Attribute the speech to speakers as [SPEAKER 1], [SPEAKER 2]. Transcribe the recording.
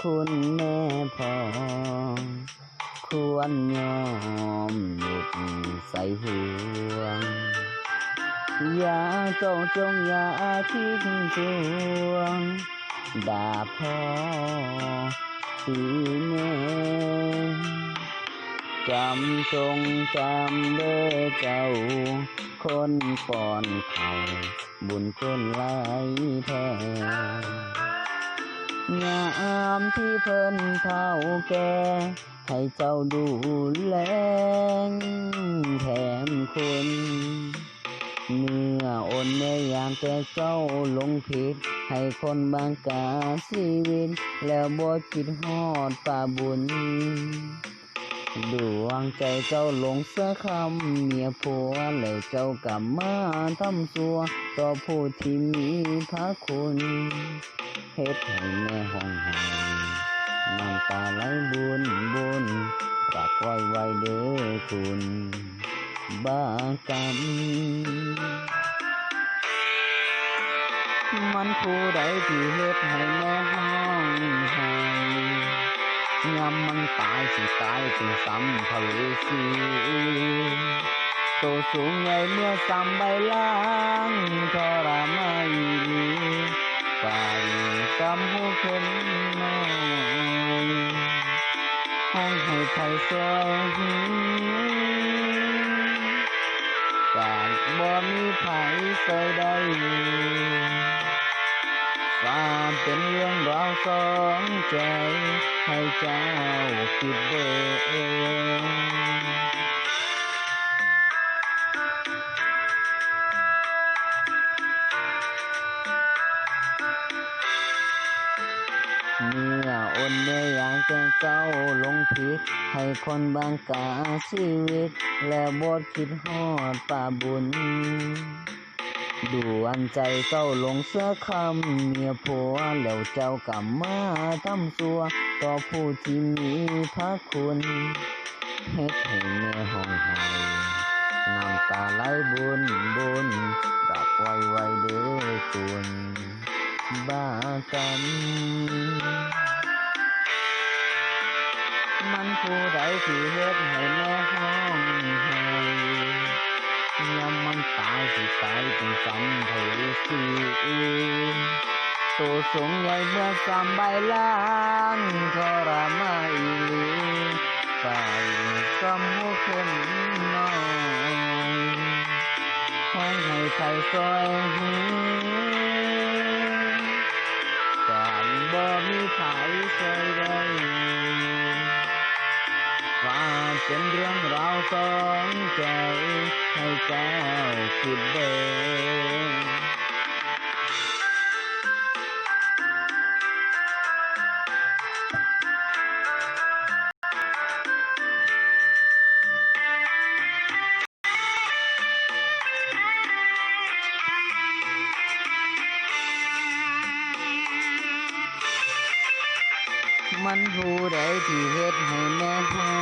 [SPEAKER 1] คุณแม่พ่อควรยอมลุกใส่ห่วงอย่าเจ้าจงอย่าทิ้งช่วงด่าพ่อตีแม่จำจงจำเด้อเจ้าคนป้อนเขาบุญคุณหลายแท้ยามที่เพิ่นเฒ่าแก่ให้เจ้าดูแลแถมคุณเมื่อโอนเมื่อยามแต่เจ้าลงผิดให้คนบางกาชีวิตแล้วบ่คิดฮอดป่าบุญดวงใจเจ้าลงเสื้อคำเมียผัวแล้วเจ้ากลับมาทำซัวต่อผู้ที่มีพระคุณเฮ็ดให้แม่ห้องไห้น้ำตาไหลบุญฝากไว้เด้อคุณบ้ากรรมมันผู้ใดที่เฮ็ดให้แม่ห้องไห้ยามมันตายสิตายเป็นสัมภเวสีโตสูงใหญ่เมื่อซ้ำใบล้างทรมานไปกำหูเข็นน้อยห้องให้ไทยสวยการบ่มีไผสวยได้ความเป็นเรื่องราวสองใจให้เจ้าคิดเบิ่งเมื่อโอนเมื่อยางแต่เจ้าลงผิดให้คนบางกาชีวิตแล้วบดคิดฮอดป่าบุญดวงใจเจ้าลงเสื้อคำเมียผัวแล้วเจ้ากลับมาทำซัวต่อผู้ที่มีพระคุณเฮ็ดให้แม่ห้องไห้น้ำตาไหลบุญรักไว้เด้อคุณบ้ากรรมมันผู้ใดที่เฮ็ดให้แม่ห้องไห้ยามมันตายสิตายเป็นสัมภเวสีโตสูงใหญ่เมื่อซ้ำใบล้างทรมานอีหลีไปกำหัวเข็นน้อยห้องให้ไทยซอยการบ่มีไผซอยได้ความเป็นเรื่องราวสองใจให้เจ้าคิดเบิ่งมันผู้ใดที่เฮ็ดให้แม่ห้อ